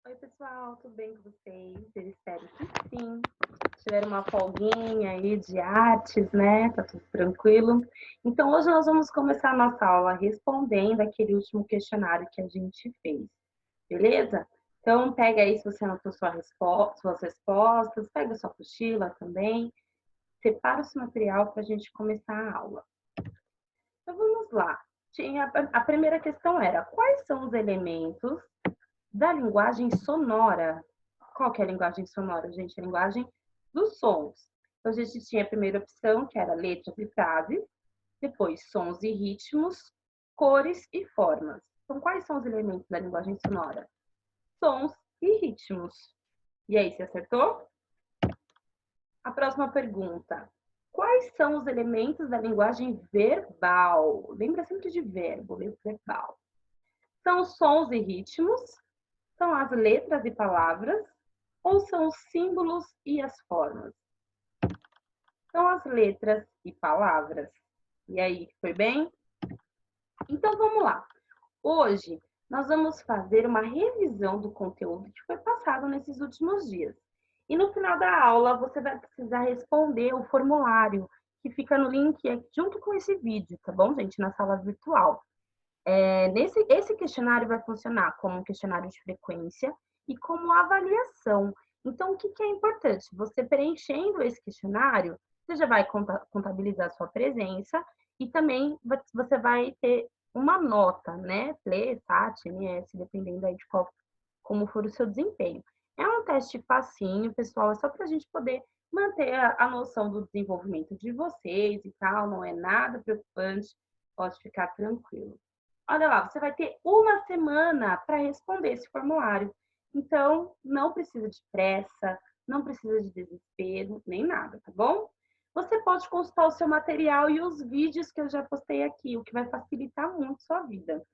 Oi, pessoal, tudo bem com vocês? Eu espero que sim. Tiveram uma folguinha aí de artes, né? Tá tudo tranquilo. Então, hoje nós vamos começar a nossa aula respondendo aquele último questionário que a gente fez, beleza? Então, pega aí se você anotou suas respostas, pega sua apostila também, separa o seu material para a gente começar a aula. Então, vamos lá. A primeira questão era: quais são os elementos da linguagem sonora? Qual que é a linguagem sonora, gente? A linguagem dos sons. Então, a gente tinha a primeira opção, que era letras e frases, depois sons e ritmos, cores e formas. Então, quais são os elementos da linguagem sonora? Sons e ritmos. E aí, você acertou? A próxima pergunta. Quais são os elementos da linguagem verbal? Lembra sempre de verbo, verbal. São os sons e ritmos, são as letras e palavras, ou são os símbolos e as formas? São as letras e palavras. E aí, foi bem? Então, vamos lá. Hoje, nós vamos fazer uma revisão do conteúdo que foi passado nesses últimos dias. E no final da aula, você vai precisar responder o formulário que fica no link junto com esse vídeo, tá bom, gente? Na sala virtual. Esse questionário vai funcionar como um questionário de frequência e como avaliação. Então, o que é importante? Você preenchendo esse questionário, você já vai contabilizar a sua presença e também você vai ter uma nota, né? PLE, SAT, MS, dependendo aí de como for o seu desempenho. É um teste facinho, pessoal, é só para a gente poder manter a noção do desenvolvimento de vocês e tal, não é nada preocupante, pode ficar tranquilo. Olha lá, você vai ter uma semana para responder esse formulário. Então, não precisa de pressa, não precisa de desespero, nem nada, tá bom? Você pode consultar o seu material e os vídeos que eu já postei aqui, o que vai facilitar muito sua vida.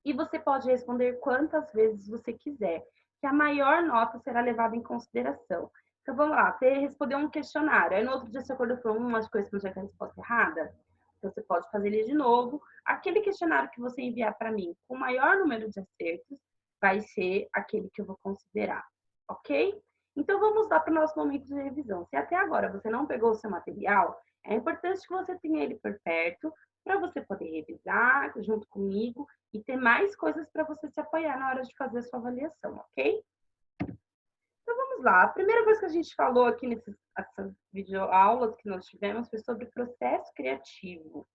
E você pode responder quantas vezes você quiser, que a maior nota será levada em consideração. Então, vamos lá, você respondeu um questionário, aí no outro dia você acordou e falou, acho que eu respondi a resposta errada. Então, você pode fazer ele de novo. Aquele questionário que você enviar para mim com o maior número de acertos vai ser aquele que eu vou considerar, ok? Então, vamos lá para o nosso momento de revisão. Se até agora você não pegou o seu material, é importante que você tenha ele por perto para você poder revisar junto comigo e ter mais coisas para você se apoiar na hora de fazer a sua avaliação, ok? Então, vamos lá. A primeira coisa que a gente falou aqui nessas videoaulas que nós tivemos foi sobre processo criativo.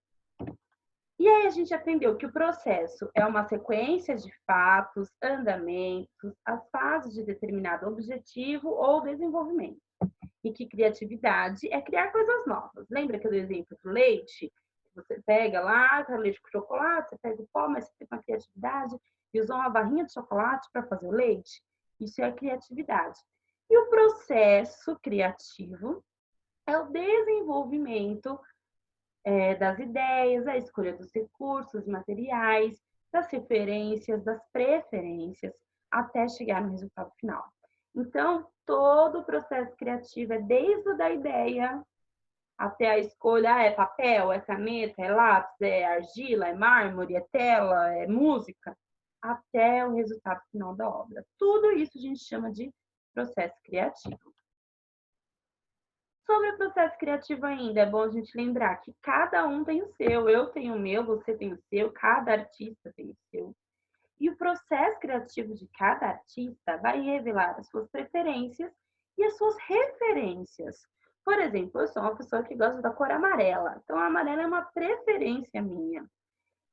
E aí a gente aprendeu que o processo é uma sequência de fatos, andamentos, as fases de determinado objetivo ou desenvolvimento. E que criatividade é criar coisas novas. Lembra aquele exemplo do leite? Você pega lá, tá leite com chocolate, você pega o pó, mas você tem uma criatividade e usou uma barrinha de chocolate para fazer o leite. Isso é criatividade. E o processo criativo é o desenvolvimento das ideias, a escolha dos recursos materiais, das referências, das preferências, até chegar no resultado final. Então, todo o processo criativo é desde a ideia até a escolha, é papel, é caneta, é lápis, é argila, é mármore, é tela, é música, até o resultado final da obra. Tudo isso a gente chama de processo criativo. Sobre o processo criativo ainda, é bom a gente lembrar que cada um tem o seu, eu tenho o meu, você tem o seu, cada artista tem o seu. E o processo criativo de cada artista vai revelar as suas preferências e as suas referências. Por exemplo, eu sou uma pessoa que gosta da cor amarela, então a amarela é uma preferência minha.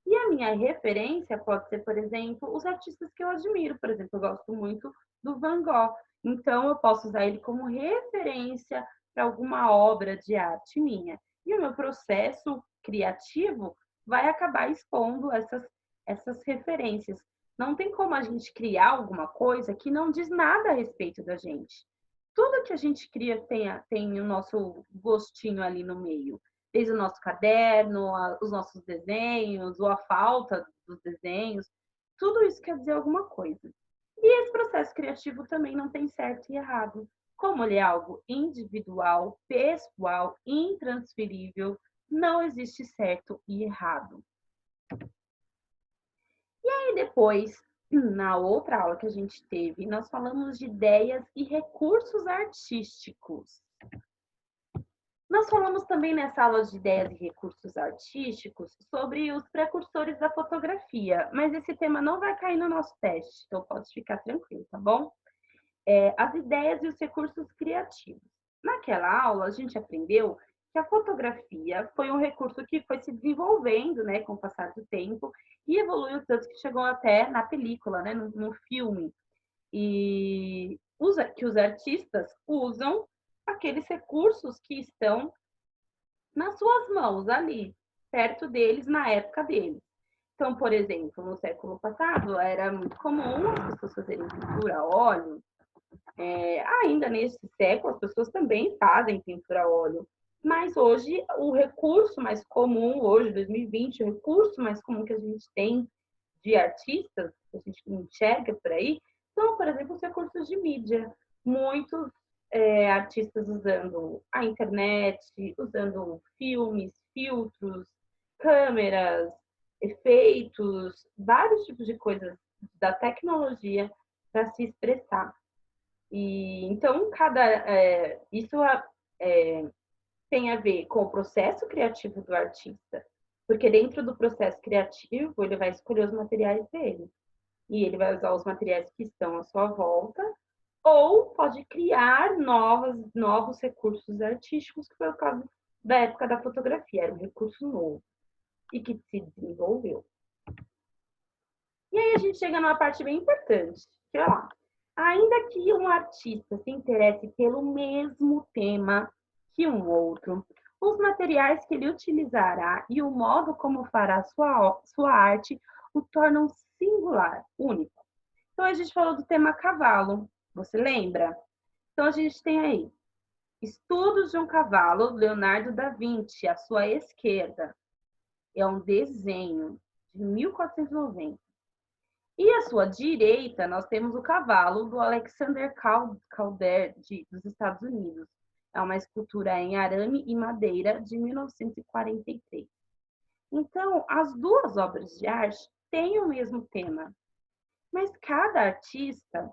E a minha referência pode ser, por exemplo, os artistas que eu admiro. Por exemplo, eu gosto muito do Van Gogh, então eu posso usar ele como referência para alguma obra de arte minha. E o meu processo criativo vai acabar expondo essas referências. Não tem como a gente criar alguma coisa que não diz nada a respeito da gente. Tudo que a gente cria tem o nosso gostinho ali no meio. Desde o nosso caderno, os nossos desenhos, ou a falta dos desenhos. Tudo isso quer dizer alguma coisa. E esse processo criativo também não tem certo e errado. Como ele é algo individual, pessoal, intransferível, não existe certo e errado. E aí depois Na outra aula que a gente teve, nós falamos de ideias e recursos artísticos. Nós falamos também nessa aula de ideias e recursos artísticos sobre os precursores da fotografia, mas esse tema não vai cair no nosso teste, então pode ficar tranquilo, tá bom? As ideias e os recursos criativos. Naquela aula, a gente aprendeu que a fotografia foi um recurso que foi se desenvolvendo, né, com o passar do tempo e evoluiu tanto que chegou até na película, né, no filme. E que os artistas usam aqueles recursos que estão nas suas mãos, ali, perto deles, na época deles. Então, por exemplo, no século passado, era muito comum as pessoas fazerem pintura a óleo. Ainda nesse século, as pessoas também fazem pintura a óleo. Mas hoje, o recurso mais comum, hoje, 2020, o recurso mais comum que a gente tem de artistas, que a gente enxerga por aí, são, por exemplo, os recursos de mídia. Muitos artistas usando a internet, usando filmes, filtros, câmeras, efeitos, vários tipos de coisas da tecnologia para se expressar. E então isso tem a ver com o processo criativo do artista, porque dentro do processo criativo ele vai escolher os materiais dele e ele vai usar os materiais que estão à sua volta ou pode criar novos recursos artísticos, que foi o caso da época da fotografia, era um recurso novo e que se desenvolveu. E aí a gente chega numa parte bem importante, que é lá. Ainda que um artista se interesse pelo mesmo tema que um outro, os materiais que ele utilizará e o modo como fará sua arte o tornam singular, único. Então a gente falou do tema cavalo, você lembra? Então a gente tem aí Estudos de um Cavalo, Leonardo da Vinci, à sua esquerda. É um desenho de 1490. E à sua direita, nós temos o cavalo do Alexander Calder, dos Estados Unidos. É uma escultura em arame e madeira de 1943. Então, as duas obras de arte têm o mesmo tema, mas cada artista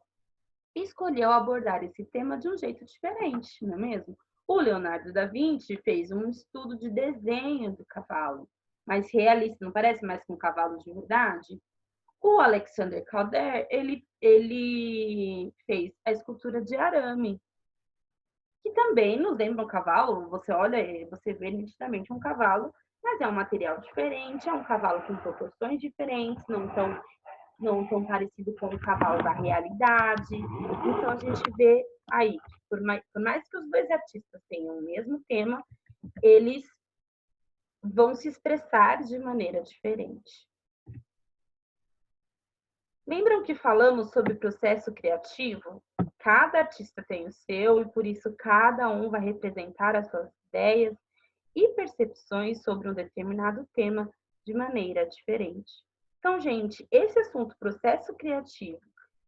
escolheu abordar esse tema de um jeito diferente, não é mesmo? O Leonardo da Vinci fez um estudo de desenho do cavalo, mais realista, não parece mais com um cavalo de verdade? O Alexander Calder, ele fez a escultura de arame, que também nos lembra um cavalo, você olha, você vê nitidamente um cavalo, mas é um material diferente, é um cavalo com proporções diferentes, não tão parecido com o cavalo da realidade. Então a gente vê aí, por mais que os dois artistas tenham o mesmo tema, eles vão se expressar de maneira diferente. Lembram que falamos sobre processo criativo? Cada artista tem o seu e por isso cada um vai representar as suas ideias e percepções sobre um determinado tema de maneira diferente. Então, gente, esse assunto, processo criativo,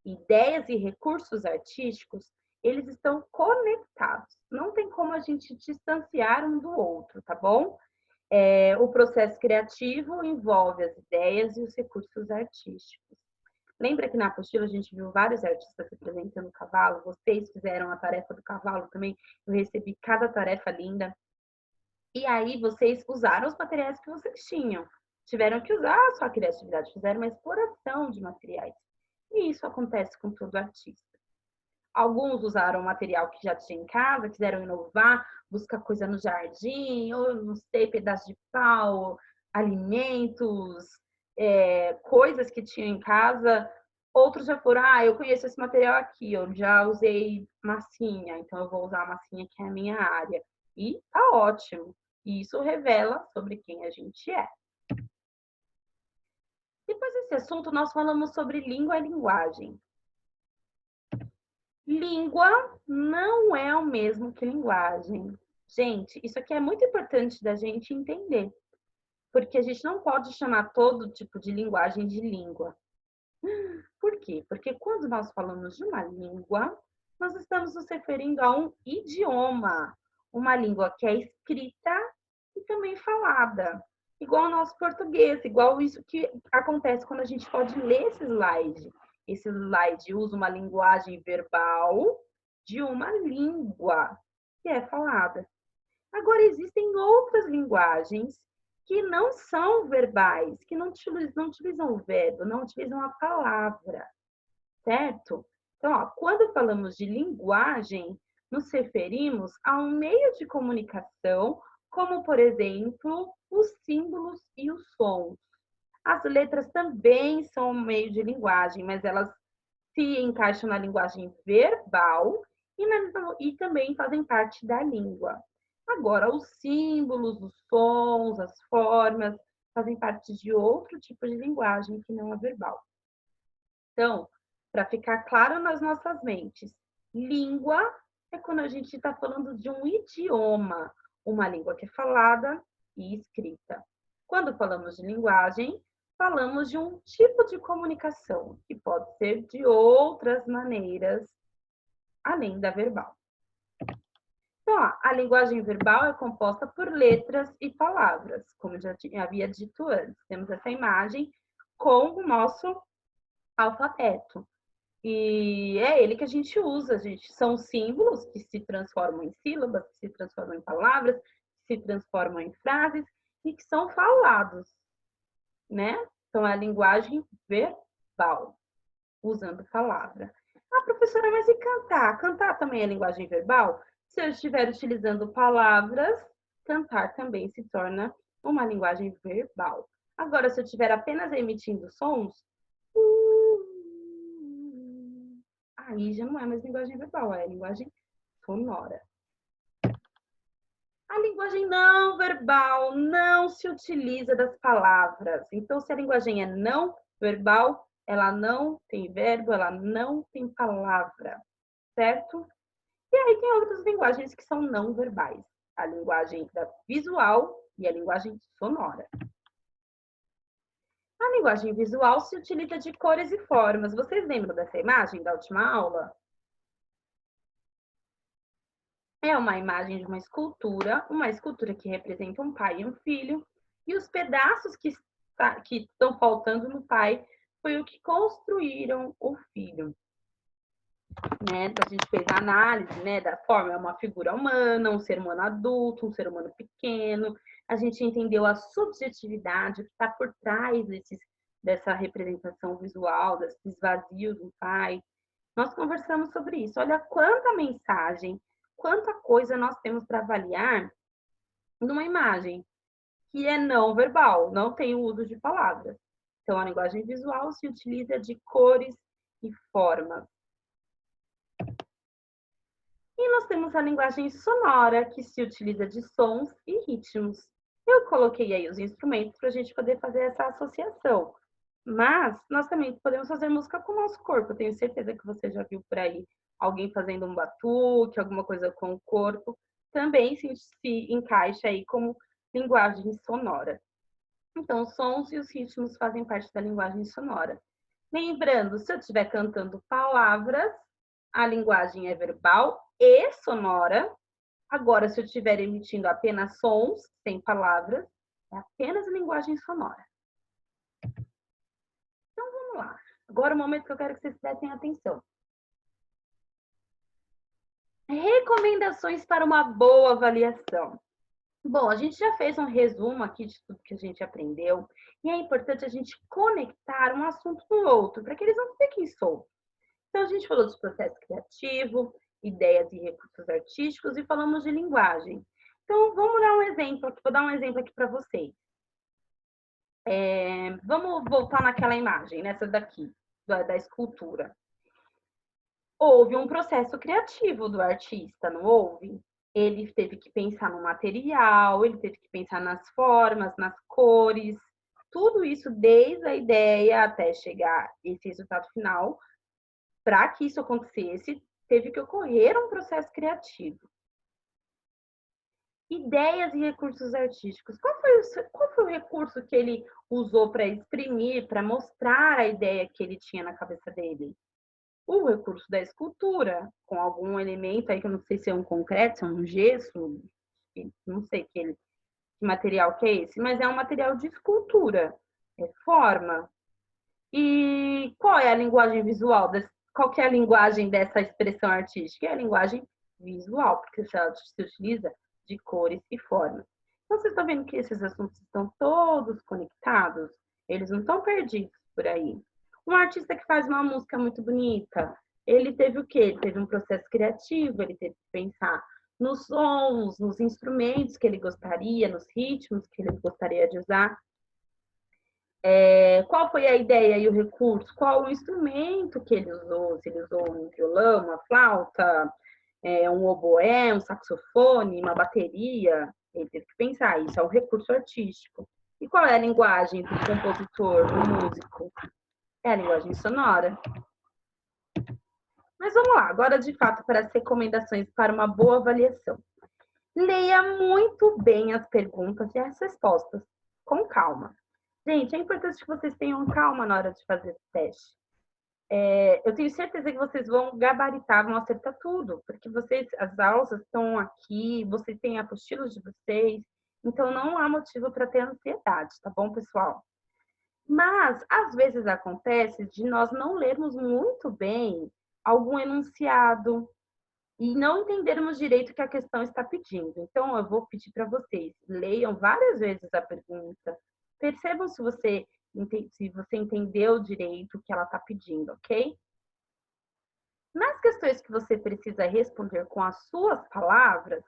ideias e recursos artísticos, eles estão conectados. Não tem como a gente distanciar um do outro, tá bom? O processo criativo envolve as ideias e os recursos artísticos. Lembra que na apostila a gente viu vários artistas representando o cavalo? Vocês fizeram a tarefa do cavalo também. Eu recebi cada tarefa linda. E aí vocês usaram os materiais que vocês tinham. Tiveram que usar a sua criatividade, fizeram uma exploração de materiais. E isso acontece com todo artista. Alguns usaram material que já tinha em casa, quiseram inovar, buscar coisa no jardim, ou não sei, pedaço de pau, alimentos, coisas que tinham em casa. Outros já foram, eu conheço esse material aqui, eu já usei massinha, então eu vou usar a massinha que é a minha área. E tá ótimo. E isso revela sobre quem a gente é. Depois desse assunto, nós falamos sobre língua e linguagem. Língua não é o mesmo que linguagem. Gente, isso aqui é muito importante da gente entender, porque a gente não pode chamar todo tipo de linguagem de língua. Por quê? Porque quando nós falamos de uma língua, nós estamos nos referindo a um idioma, uma língua que é escrita e também falada. igual ao nosso português, igual isso que acontece quando a gente pode ler esse slide. Esse slide usa uma linguagem verbal de uma língua que é falada. Agora, existem outras linguagens que não são verbais, que não utilizam o verbo, não utilizam a palavra, certo? Então, ó, quando falamos de linguagem, nos referimos a um meio de comunicação, como, por exemplo, os símbolos e os sons. As letras também são um meio de linguagem, mas elas se encaixam na linguagem verbal e também fazem parte da língua. Agora, os símbolos, os sons, as formas, fazem parte de outro tipo de linguagem que não é verbal. Então, para ficar claro nas nossas mentes, língua é quando a gente está falando de um idioma, uma língua que é falada e escrita. Quando falamos de linguagem, falamos de um tipo de comunicação, que pode ser de outras maneiras, além da verbal. Então, ó, a linguagem verbal é composta por letras e palavras, como eu já havia dito antes. Temos essa imagem com o nosso alfabeto. E é ele que a gente usa, gente. São símbolos que se transformam em sílabas, que se transformam em palavras, que se transformam em frases e que são falados, né? Então, é a linguagem verbal, usando palavra. Ah, professora, mas e cantar? Cantar também é linguagem verbal? Se eu estiver utilizando palavras, cantar também se torna uma linguagem verbal. Agora, se eu estiver apenas emitindo sons, aí já não é mais linguagem verbal, é linguagem sonora. A linguagem não verbal não se utiliza das palavras. Então, se a linguagem é não verbal, ela não tem verbo, ela não tem palavra, certo? E aí tem outras linguagens que são não verbais. A linguagem visual e a linguagem sonora. A linguagem visual se utiliza de cores e formas. Vocês lembram dessa imagem da última aula? É uma imagem de uma escultura que representa um pai e um filho, e os pedaços que estão faltando no pai foi o que construíram o filho. Né? A gente fez a análise, né, da forma, é uma figura humana, um ser humano adulto, um ser humano pequeno. A gente entendeu a subjetividade que está por trás dessa representação visual, desses vazios do pai. Nós conversamos sobre isso. Olha quanta mensagem, quanta coisa nós temos para avaliar numa imagem que é não verbal, não tem o uso de palavras. Então, a linguagem visual se utiliza de cores e formas. E nós temos a linguagem sonora, que se utiliza de sons e ritmos. Eu coloquei aí os instrumentos para a gente poder fazer essa associação. Mas nós também podemos fazer música com o nosso corpo. Eu tenho certeza que você já viu por aí alguém fazendo um batuque, alguma coisa com o corpo. Também se encaixa aí como linguagem sonora. Então, os sons e os ritmos fazem parte da linguagem sonora. Lembrando, se eu estiver cantando palavras, a linguagem é verbal e sonora. Agora, se eu estiver emitindo apenas sons, sem palavras, é apenas linguagem sonora. Então, vamos lá. Agora, o momento que eu quero que vocês prestem atenção. Recomendações para uma boa avaliação. Bom, a gente já fez um resumo aqui de tudo que a gente aprendeu, e é importante a gente conectar um assunto com o outro, para que eles não fiquem soltos. Então, a gente falou de processo criativo, ideias e recursos artísticos e falamos de linguagem. Então, vamos dar um exemplo aqui, vou dar um exemplo aqui para vocês. Vamos voltar naquela imagem, nessa daqui, da escultura. Houve um processo criativo do artista, não houve? Ele teve que pensar no material, ele teve que pensar nas formas, nas cores, tudo isso desde a ideia até chegar esse resultado final. Para que isso acontecesse, teve que ocorrer um processo criativo. Ideias e recursos artísticos. Qual foi o recurso que ele usou para exprimir, para mostrar a ideia que ele tinha na cabeça dele? O recurso da escultura, com algum elemento aí que eu não sei se é um concreto, se é um gesso, não sei que ele que material que é esse, mas é um material de escultura, é forma. E qual é a linguagem visual? Qual que é a linguagem dessa expressão artística? É a linguagem visual, porque se utiliza de cores e formas. Então, vocês estão vendo que esses assuntos estão todos conectados? Eles não estão perdidos por aí. Um artista que faz uma música muito bonita, ele teve o quê? Ele teve um processo criativo, ele teve que pensar nos sons, nos instrumentos que ele gostaria, nos ritmos que ele gostaria de usar. Qual foi a ideia e o recurso? Qual o instrumento que ele usou? Se ele usou um violão, uma flauta, um oboé, um saxofone, uma bateria? Ele teve que pensar, isso é um recurso artístico. E qual é a linguagem do compositor, do músico? É a linguagem sonora. Mas vamos lá, agora de fato para as recomendações para uma boa avaliação. Leia muito bem as perguntas e as respostas, com calma. Gente, é importante que vocês tenham calma na hora de fazer esse teste. Eu tenho certeza que vocês vão gabaritar, vão acertar tudo, porque as aulas estão aqui, vocês têm apostilas de vocês, então não há motivo para ter ansiedade, tá bom, pessoal? Mas, às vezes acontece de nós não lermos muito bem algum enunciado e não entendermos direito o que a questão está pedindo. Então, eu vou pedir para vocês, leiam várias vezes a pergunta, percebam se você entendeu direito o que ela está pedindo, ok? Nas questões que você precisa responder com as suas palavras,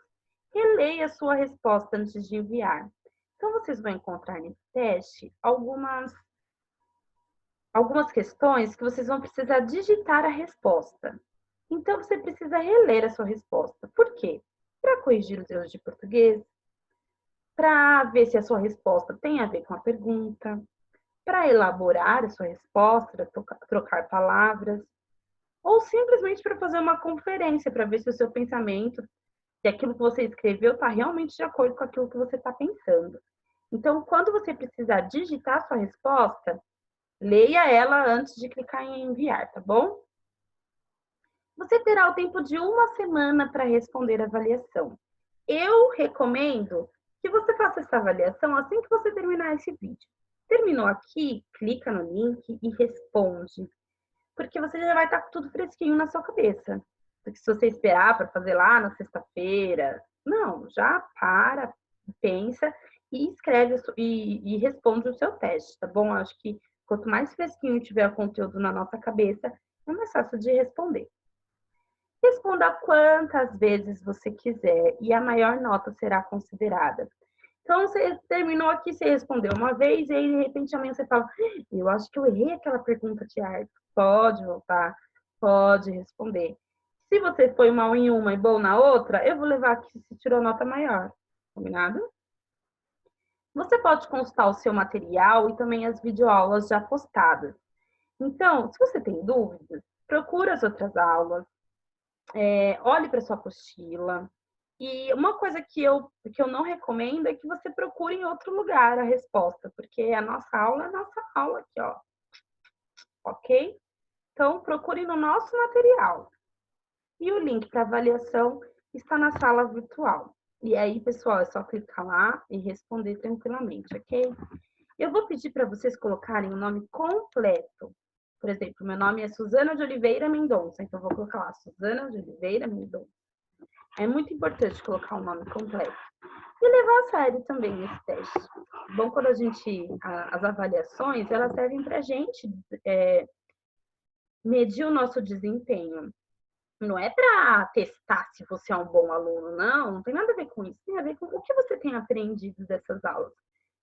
releia a sua resposta antes de enviar. Então, vocês vão encontrar nesse teste algumas questões que vocês vão precisar digitar a resposta. Então, você precisa reler a sua resposta. Por quê? Para corrigir os erros de português, para ver se a sua resposta tem a ver com a pergunta, para elaborar a sua resposta, trocar palavras, ou simplesmente para fazer uma conferência, para ver se o seu pensamento, se aquilo que você escreveu está realmente de acordo com aquilo que você está pensando. Então, quando você precisar digitar a sua resposta, leia ela antes de clicar em enviar, tá bom? Você terá o tempo de 1 semana para responder a avaliação. Eu recomendo que você faça essa avaliação assim que você terminar esse vídeo. Terminou aqui, clica no link e responde. Porque você já vai estar com tudo fresquinho na sua cabeça. Porque se você esperar para fazer lá na sexta-feira, não, já para, pensa e escreve e responde o seu teste, tá bom? Acho que quanto mais fresquinho tiver o conteúdo na nossa cabeça, é mais fácil de responder. Responda quantas vezes você quiser e a maior nota será considerada. Então, você terminou aqui, você respondeu uma vez, e aí, de repente, amanhã você fala, eu acho que eu errei aquela pergunta, Tiago. Pode voltar, pode responder. Se você foi mal em uma e bom na outra, eu vou levar aqui se tirou nota maior. Combinado? Você pode consultar o seu material e também as videoaulas já postadas. Então, se você tem dúvidas, procure as outras aulas, olhe para sua apostila. E uma coisa que eu não recomendo é que você procure em outro lugar a resposta, porque a nossa aula é a nossa aula aqui, ó. Ok? Então, procure no nosso material. E o link para avaliação está na sala virtual. E aí, pessoal, é só clicar lá e responder tranquilamente, ok? Eu vou pedir para vocês colocarem o nome completo. Por exemplo, meu nome é Suzana de Oliveira Mendonça, então vou colocar lá, Suzana de Oliveira Mendonça. É muito importante colocar o nome completo. E levar a sério também esse teste. Bom, quando as avaliações, elas servem para a gente medir o nosso desempenho. Não é para testar se você é um bom aluno, não tem nada a ver com isso. Tem a ver com o que você tem aprendido dessas aulas.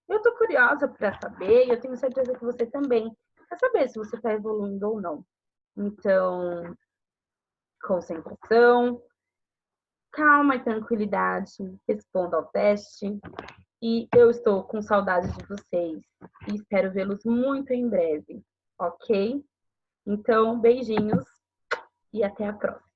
Eu estou curiosa para saber, e eu tenho certeza que você também quer saber se você está evoluindo ou não. Então, concentração, calma e tranquilidade, responda ao teste. E eu estou com saudade de vocês e espero vê-los muito em breve, ok? Então, beijinhos e até a próxima.